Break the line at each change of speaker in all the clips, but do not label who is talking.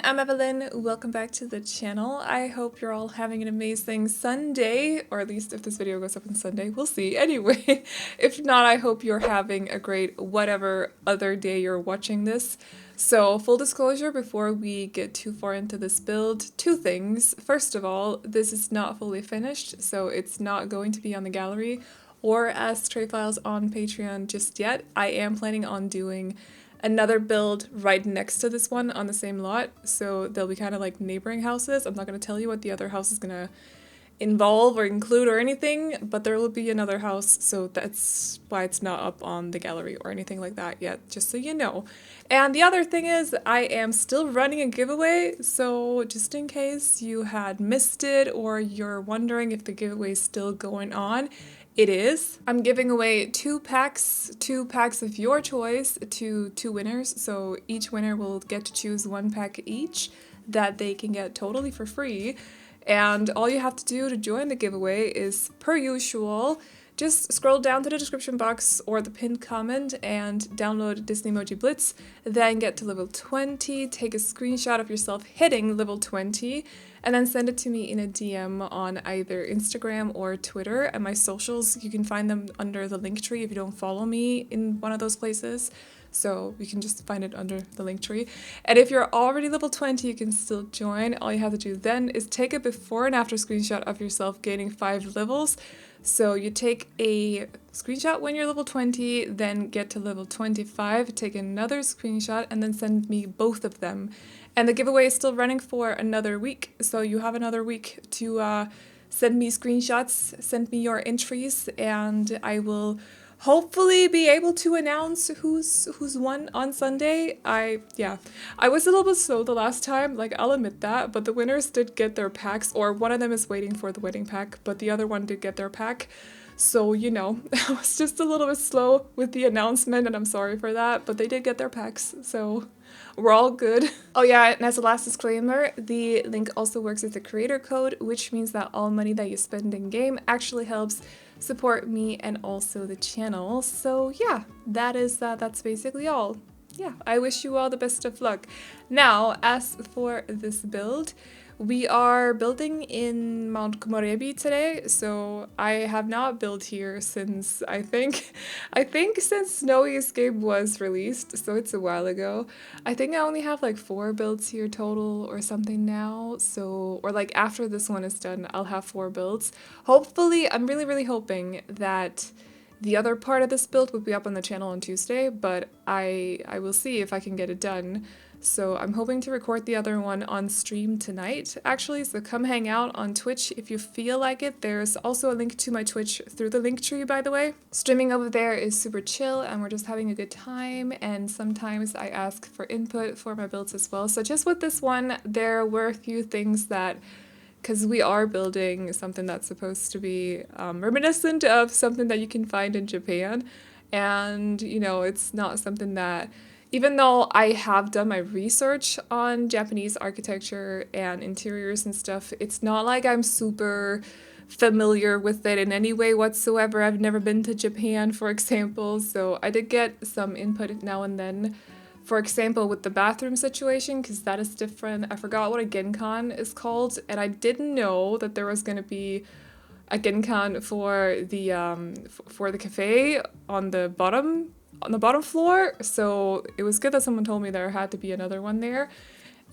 I'm Aveline. Welcome back to the channel. I hope you're all having an amazing Sunday, or at least if this video goes up on Sunday, we'll see. Anyway, if not, I hope you're having a great whatever other day you're watching this. So, full disclosure, before we get too far into this build, two things. First of all, this is not fully finished, so it's not going to be on the gallery or as tray files on Patreon just yet. I am planning on doing another build right next to this one on the same lot, so they'll be kind of like neighboring houses. I'm not going to tell you what the other house is going to involve or include or anything, but there will be another house, so that's why it's not up on the gallery or anything like that yet, just so you know. And the other thing is I am still running a giveaway, so just in case you had missed it or you're wondering if the giveaway is still going on, it is. I'm giving away two packs of your choice to two winners, so each winner will get to choose one pack each that they can get totally for free. And all you have to do to join the giveaway is, per usual, just scroll down to the description box or the pinned comment and download Disney Emoji Blitz, then get to level 20, take a screenshot of yourself hitting level 20, and then send it to me in a DM on either Instagram or Twitter. And my socials, you can find them under the link tree if you don't follow me in one of those places. So you can just find it under the link tree. And if you're already level 20, you can still join. All you have to do then is take a before and after screenshot of yourself gaining 5 levels. So you take a screenshot when you're level 20, then get to level 25, take another screenshot, and then send me both of them. And the giveaway is still running for another week, so you have another week to send me screenshots, send me your entries, and I will hopefully be able to announce who's won on Sunday. I was a little bit slow the last time, like I'll admit that, but the winners did get their packs, or one of them is waiting for the wedding pack, but the other one did get their pack. So, you know, I was just a little bit slow with the announcement and I'm sorry for that, but they did get their packs, so we're all good. Oh yeah, and as a last disclaimer, the link also works as a creator code, which means that all money that you spend in game actually helps support me and also the channel. So yeah, that's basically all. Yeah, I wish you all the best of luck. Now, as for this build, we are building in Mt Komorebi today, so I have not built here since I think since Snowy Escape was released, so it's a while ago. I think I only have like 4 builds here total or something now, so, or like after this one is done, I'll have 4 builds. Hopefully, I'm really hoping that the other part of this build will be up on the channel on Tuesday, but I will see if I can get it done. So I'm hoping to record the other one on stream tonight, actually, so come hang out on Twitch if you feel like it. There's also a link to my Twitch through the link tree, by the way. Streaming over there is super chill and we're just having a good time, and sometimes I ask for input for my builds as well. So just with this one, there were a few things that, because we are building something that's supposed to be reminiscent of something that you can find in Japan, and you know, it's not something that, even though I have done my research on Japanese architecture and interiors and stuff, it's not like I'm super familiar with it in any way whatsoever. I've never been to Japan, for example, so I did get some input now and then. For example, with the bathroom situation, because that is different. I forgot what a genkan is called, and I didn't know that there was going to be a genkan for the cafe on the bottom floor, so it was good that someone told me there had to be another one there.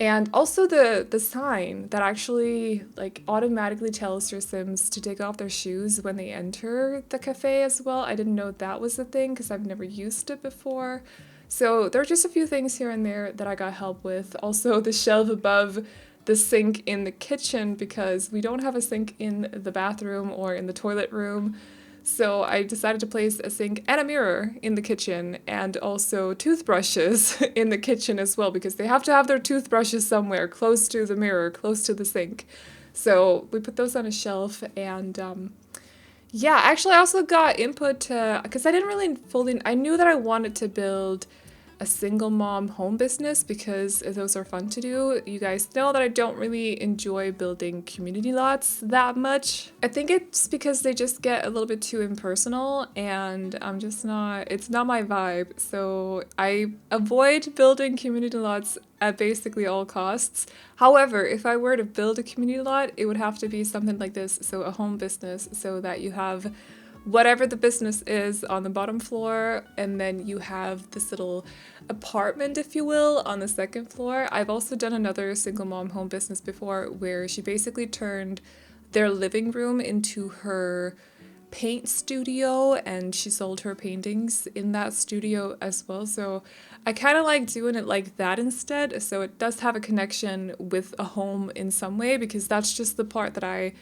And also the sign that actually like automatically tells your Sims to take off their shoes when they enter the cafe as well. I didn't know that was a thing because I've never used it before. So there are just a few things here and there that I got help with. Also the shelf above the sink in the kitchen, because we don't have a sink in the bathroom or in the toilet room. So I decided to place a sink and a mirror in the kitchen, and also toothbrushes in the kitchen as well, because they have to have their toothbrushes somewhere close to the mirror, close to the sink. So we put those on a shelf, and yeah, actually I also got input to, because I didn't really I knew that I wanted to build a single mom home business because those are fun to do. You guys know that I don't really enjoy building community lots that much. I think it's because they just get a little bit too impersonal and I'm just not, it's not my vibe. So I avoid building community lots at basically all costs. However, if I were to build a community lot, it would have to be something like this, so a home business, so that you have whatever the business is on the bottom floor, and then you have this little apartment, if you will, on the second floor. I've also done another single mom home business before where she basically turned their living room into her paint studio, and she sold her paintings in that studio as well. So I kind of like doing it like that instead. So it does have a connection with a home in some way, because that's just the part that I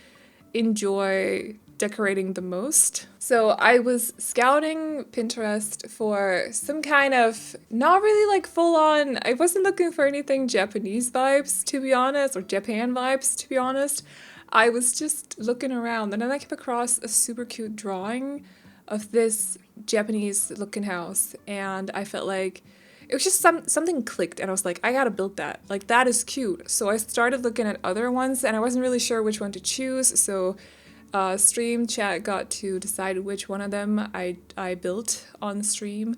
enjoy decorating the most. So I was scouting Pinterest for some kind of, not really like full on, I wasn't looking for anything Japanese vibes, to be honest, or Japan vibes, to be honest. I was just looking around, and then I came across a super cute drawing of this Japanese looking house, and I felt like it was just something clicked, and I was like, I gotta build that. Like, that is cute. So I started looking at other ones, and I wasn't really sure which one to choose. So stream chat got to decide which one of them I built on stream.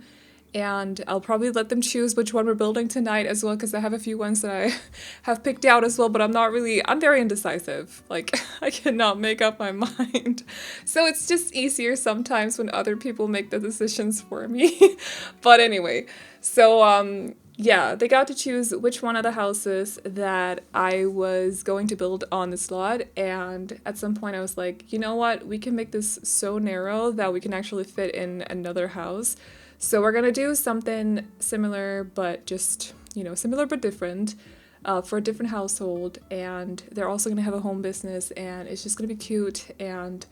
And I'll probably let them choose which one we're building tonight as well, because I have a few ones that I have picked out as well, but I'm very indecisive. Like, I cannot make up my mind. So it's just easier sometimes when other people make the decisions for me. But anyway, so yeah, they got to choose which one of the houses that I was going to build on this lot, and at some point I was like, you know what, we can make this so narrow that we can actually fit in another house. So we're gonna do something similar, but just, similar but different, for a different household, and they're also gonna have a home business, and it's just gonna be cute. And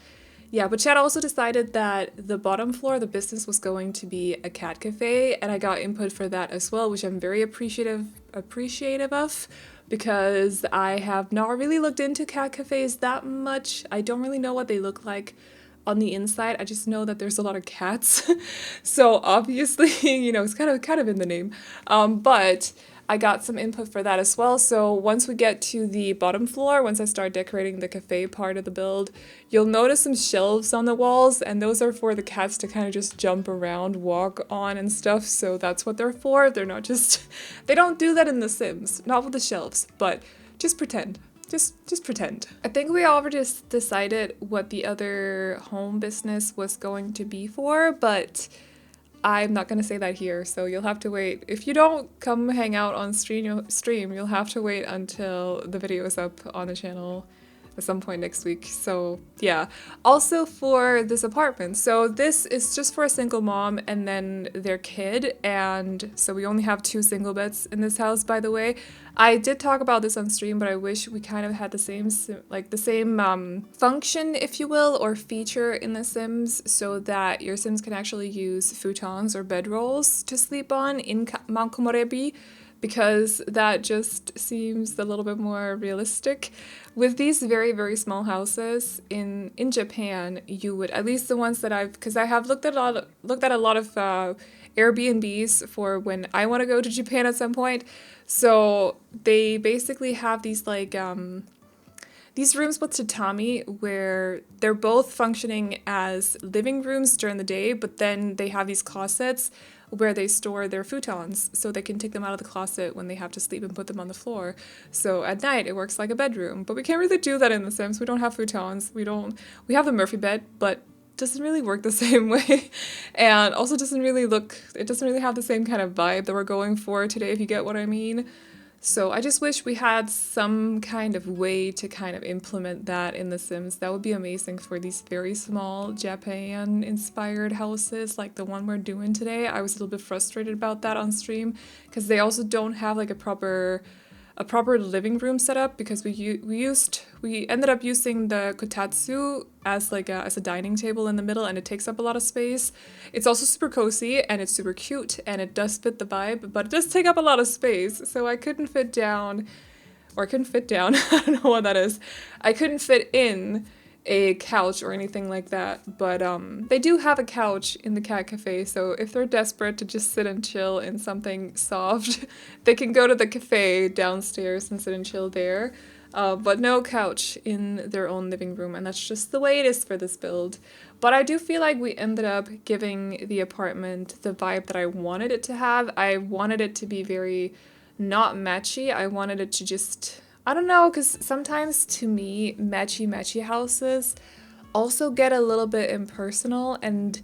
yeah, but Chad also decided that the bottom floor of the business was going to be a cat cafe, and I got input for that as well, which I'm very appreciative of, because I have not really looked into cat cafes that much. I don't really know what they look like on the inside. I just know that there's a lot of cats. So obviously, it's kind of in the name. But I got some input for that as well. So once we get to the bottom floor, once I start decorating the cafe part of the build, you'll notice some shelves on the walls, and those are for the cats to kind of just jump around, walk on and stuff. So that's what they're for. They're not just, they don't do that in The Sims, not with the shelves, but just pretend. Just pretend. I think we already decided what the other home business was going to be for, but I'm not going to say that here, so you'll have to wait. If you don't come hang out on stream, you'll have to wait until the video is up on the channel at some point next week. So yeah. Also for this apartment, so this is just for a single mom and then their kid, and so we only have 2 single beds in this house, by the way. I did talk about this on stream, but I wish we kind of had the same function, if you will, or feature in The Sims, so that your Sims can actually use futons or bedrolls to sleep on in Mt Komorebi, because that just seems a little bit more realistic. With these very, very small houses in Japan, you would, at least the ones that because I have looked at a lot of Airbnbs for when I want to go to Japan at some point. So they basically have these these rooms with tatami where they're both functioning as living rooms during the day, but then they have these closets where they store their futons, so they can take them out of the closet when they have to sleep and put them on the floor. So at night it works like a bedroom, but we can't really do that in The Sims. We don't have futons. We have the Murphy bed, but doesn't really work the same way, and also it doesn't really have the same kind of vibe that we're going for today, if you get what I mean. So I just wish we had some kind of way to kind of implement that in The Sims. That would be amazing for these very small Japan-inspired houses like the one we're doing today. I was a little bit frustrated about that on stream, because they also don't have like a proper living room setup, because we ended up using the kotatsu as a dining table in the middle, and it takes up a lot of space. It's also super cozy and it's super cute and it does fit the vibe, but it does take up a lot of space. So I couldn't fit down, I don't know what that is. I couldn't fit in a couch or anything like that, but they do have a couch in the cat cafe, so if they're desperate to just sit and chill in something soft, they can go to the cafe downstairs and sit and chill there, but no couch in their own living room, and that's just the way it is for this build. But I do feel like we ended up giving the apartment the vibe that I wanted it to have. I wanted it to be very not matchy. I wanted it to just, I don't know, because sometimes to me, matchy houses also get a little bit impersonal, and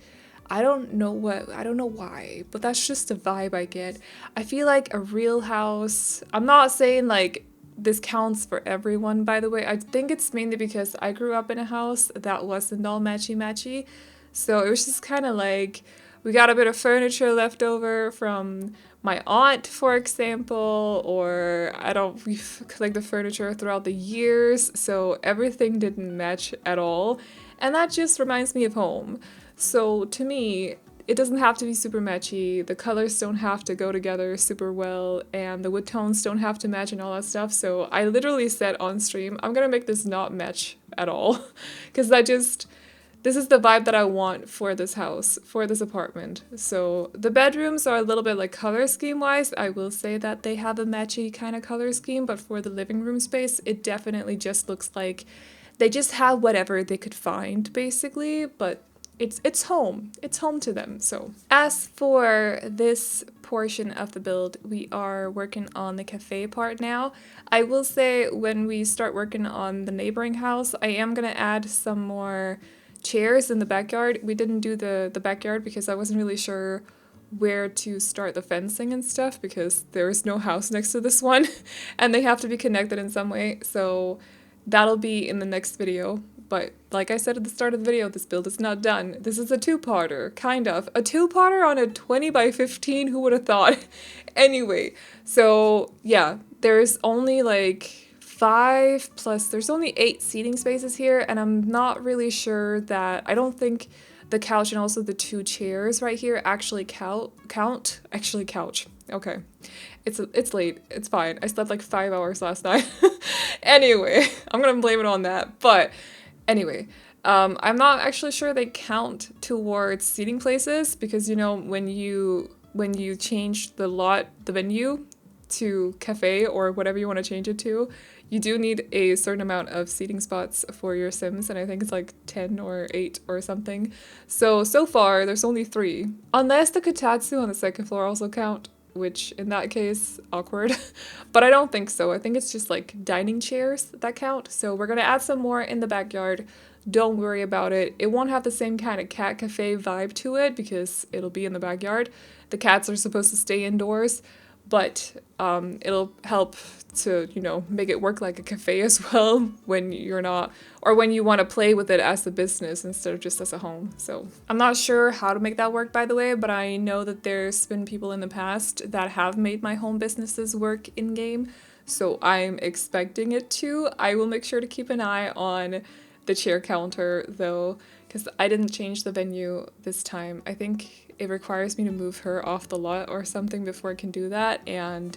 I don't know why, but that's just a vibe I get. I feel like a real house, I'm not saying like this counts for everyone, by the way. I think it's mainly because I grew up in a house that wasn't all matchy. So it was just kind of like we got a bit of furniture left over from my aunt, for example, or we've collected furniture throughout the years, so everything didn't match at all. And that just reminds me of home. So to me, it doesn't have to be super matchy, the colors don't have to go together super well, and the wood tones don't have to match and all that stuff. So I literally said on stream, I'm gonna make this not match at all. Because this is the vibe that I want for this house, for this apartment. So the bedrooms are a little bit like color scheme wise. I will say that they have a matchy kind of color scheme, but for the living room space, it definitely just looks like they just have whatever they could find, basically, but it's home. It's home to them. So as for this portion of the build, we are working on the cafe part now. I will say when we start working on the neighboring house, I am gonna add some more chairs in the backyard. We didn't do the backyard because I wasn't really sure where to start the fencing and stuff because there is no house next to this one and they have to be connected in some way. So that'll be in the next video. But like I said at the start of the video, this build is not done. This is a two-parter, kind of. A two-parter on a 20 by 15, who would have thought? Anyway, so yeah, there's only like 5 plus, there's only 8 seating spaces here, and I'm not really sure that, I don't think the couch and also the 2 chairs right here actually count. Actually couch. Okay. It's late. It's fine. I slept like 5 hours last night. Anyway, I'm gonna blame it on that. But anyway, I'm not actually sure they count towards seating places because, you know, when you change the venue to cafe or whatever you want to change it to, you do need a certain amount of seating spots for your Sims, and I think it's like 10 or 8 or something. So far, there's only 3. Unless the kotatsu on the second floor also count, which in that case, awkward. But I don't think so. I think it's just like dining chairs that count. So we're gonna add some more in the backyard. Don't worry about it. It won't have the same kind of cat cafe vibe to it because it'll be in the backyard. The cats are supposed to stay indoors, but it'll help to, you know, make it work like a cafe as well when you're not, or when you want to play with it as a business instead of just as a home. So I'm not sure how to make that work, by the way, but I know that there's been people in the past that have made my home businesses work in game. So I'm expecting it to. I will make sure to keep an eye on the chair counter though, because I didn't change the venue this time. I think it requires me to move her off the lot or something before I can do that, and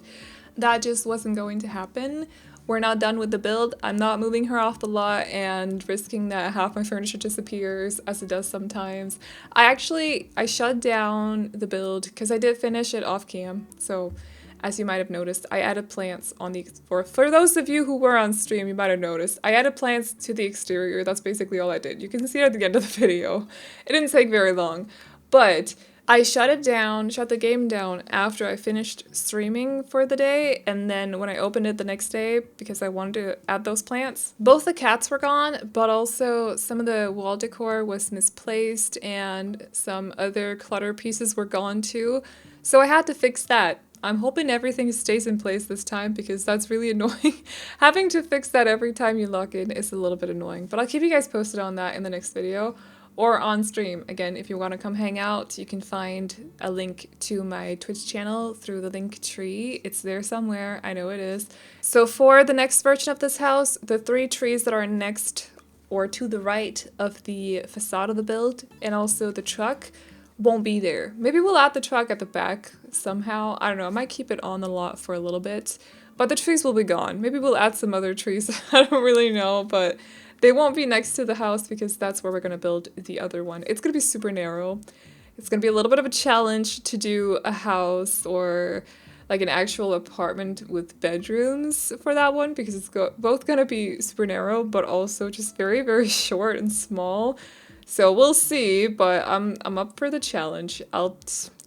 that just wasn't going to happen. We're not done with the build. I'm not moving her off the lot and risking that half my furniture disappears, as it does sometimes. I shut down the build because I did finish it off cam. So as you might have noticed, I added plants on the, for those of you who were on stream, you might have noticed, I added plants to the exterior. That's basically all I did. You can see it at the end of the video. It didn't take very long, but I shut the game down after I finished streaming for the day, and then when I opened it the next day, because I wanted to add those plants, both the cats were gone, but also some of the wall decor was misplaced and some other clutter pieces were gone too, so I had to fix that. I'm hoping everything stays in place this time because that's really annoying. Having to fix that every time you log in is a little bit annoying, but I'll keep you guys posted on that in the next video. Or on stream. Again, if you want to come hang out, you can find a link to my Twitch channel through the link tree. It's there somewhere, I know it is. So for the next version of this house, the 3 trees that are next or to the right of the facade of the build, and also the truck, won't be there. Maybe we'll add the truck at the back somehow. I don't know, I might keep it on the lot for a little bit, but the trees will be gone. Maybe we'll add some other trees, I don't really know, but they won't be next to the house because that's where we're going to build the other one. It's going to be super narrow. It's going to be a little bit of a challenge to do a house or like an actual apartment with bedrooms for that one because it's both going to be super narrow but also just very, very short and small. So we'll see, but I'm up for the challenge.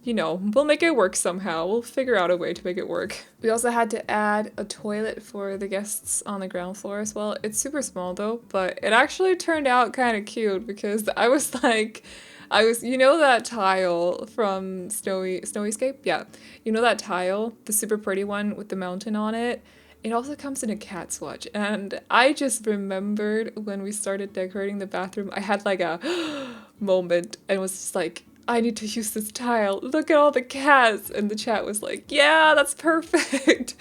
you know, we'll make it work somehow. We'll figure out a way to make it work. We also had to add a toilet for the guests on the ground floor as well. It's super small though, but it actually turned out kind of cute because I was like, you know that tile from Snowyscape? Yeah. You know that tile, the super pretty one with the mountain on it? It also comes in a cat swatch, and I just remembered when we started decorating the bathroom, I had like a moment and was just like, I need to use this tile. Look at all the cats. And the chat was like, yeah, that's perfect.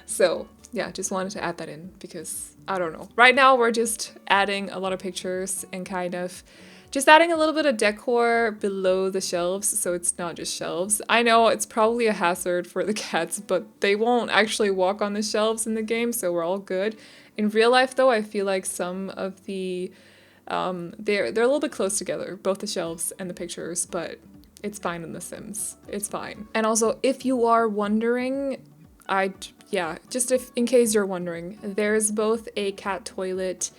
So yeah, just wanted to add that in because I don't know. Right now we're just adding a lot of pictures and kind of just adding a little bit of decor below the shelves so it's not just shelves. I know it's probably a hazard for the cats, but they won't actually walk on the shelves in the game, so we're all good. In real life though, I feel like some of the they're a little bit close together, both the shelves and the pictures, but it's fine in The Sims. It's fine. And also, if you are wondering, just in case you're wondering, there's both a cat toilet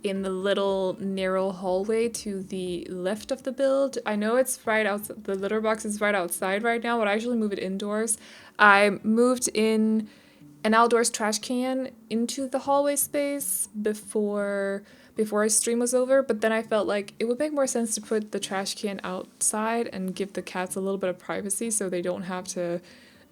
in the little narrow hallway to the left of the build. I know it's right outside, the litter box is right outside right now, but I actually move it indoors. I moved in an outdoors trash can into the hallway space before our stream was over, but then I felt like it would make more sense to put the trash can outside and give the cats a little bit of privacy so they don't have to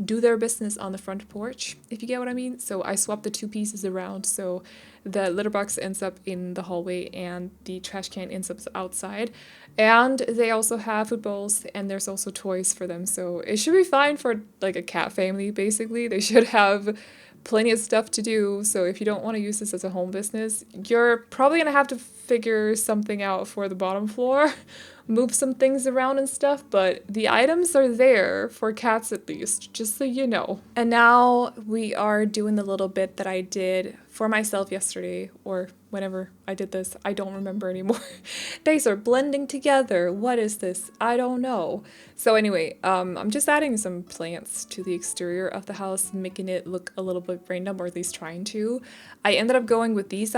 do their business on the front porch, if you get what I mean. So I swapped the two pieces around, so the litter box ends up in the hallway and the trash can ends up outside. And they also have food bowls and there's also toys for them, so it should be fine for like a cat family. Basically, they should have plenty of stuff to do. So if you don't want to use this as a home business, you're probably gonna have to figure something out for the bottom floor, move some things around and stuff, but the items are there for cats at least, just so you know. And now we are doing the little bit that I did for myself yesterday, or whenever I did this, I don't remember anymore. Days are blending together. What is this? I don't know. So anyway, I'm just adding some plants to the exterior of the house, making it look a little bit random, or at least trying to. I ended up going with these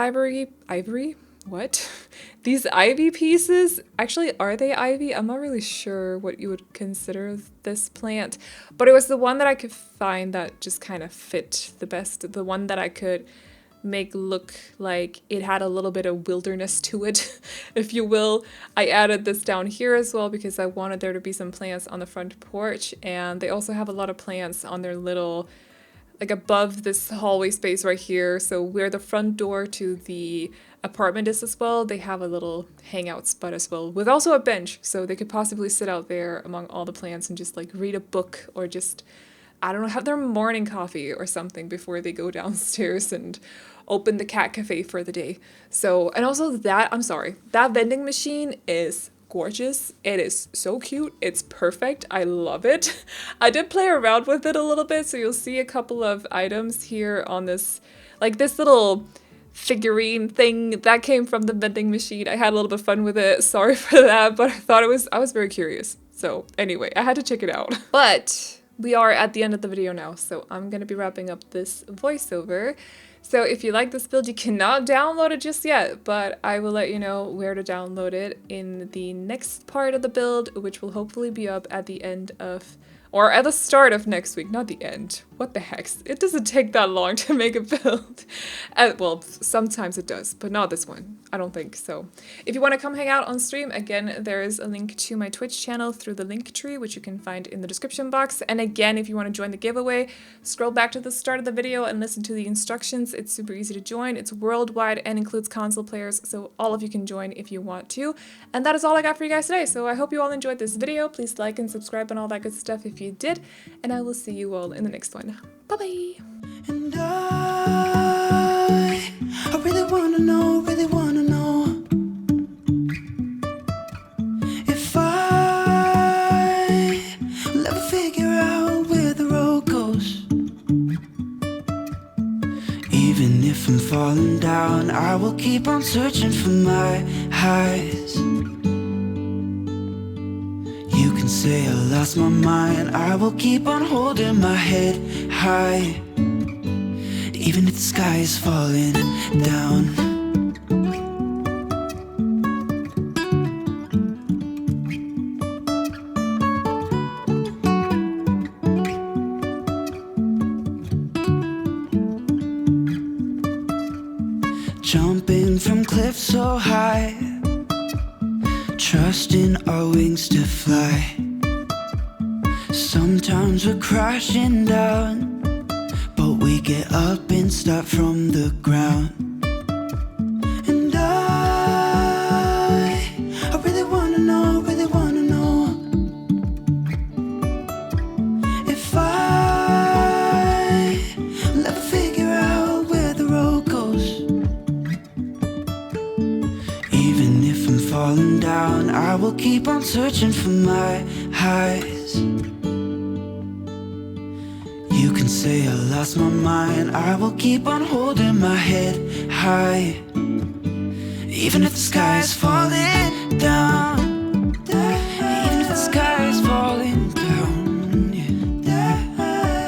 these ivy pieces. Actually, are they ivy? I'm not really sure what you would consider this plant, but it was the one that I could find that just kind of fit the best, the one that I could make look like it had a little bit of wilderness to it, if you will. I added this down here as well because I wanted there to be some plants on the front porch, and they also have a lot of plants on their little, like above this hallway space right here. So where the front door to the apartment is as well, they have a little hangout spot as well, with also a bench, so they could possibly sit out there among all the plants and just like read a book, or just, I don't know, have their morning coffee or something before they go downstairs and open the cat cafe for the day. So, and also that vending machine is gorgeous. It is so cute. It's perfect. I love it. I did play around with it a little bit, so you'll see a couple of items here on this, like this little figurine thing that came from the vending machine. I had a little bit of fun with it. Sorry for that, but I was very curious. So anyway, I had to check it out. But we are at the end of the video now, so I'm gonna be wrapping up this voiceover. So if you like this build, you cannot download it just yet, but I will let you know where to download it in the next part of the build, which will hopefully be up at the end of, or at the start of next week, not the end. What the heck? It doesn't take that long to make a build. Well, sometimes it does, but not this one. I don't think so. If you want to come hang out on stream, again, there is a link to my Twitch channel through the link tree, which you can find in the description box. And again, if you want to join the giveaway, scroll back to the start of the video and listen to the instructions. It's super easy to join. It's worldwide and includes console players, so all of you can join if you want to. And that is all I got for you guys today. So I hope you all enjoyed this video. Please like and subscribe and all that good stuff if you did. And I will see you all in the next one. Bye-bye!
And I really wanna know if I will ever figure out where the road goes. Even if I'm falling down, I will keep on searching for my highs. You can say I lost my mind, I will keep on holding my head high, even if the sky is falling down. so high, trusting our wings to fly. Sometimes we're crashing down, but we get up and start from the ground. And I really wanna know, if I'll ever figure out where the road goes. Even if I'm falling down, I will keep on searching for my highs. You can say I lost my mind, I will keep on holding my head high. Even if the sky is falling down, even if the sky is falling down, yeah.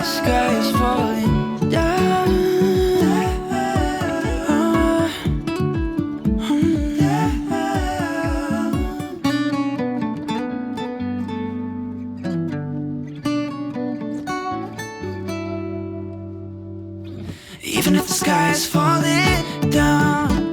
The sky is falling down. Even if the sky is falling down.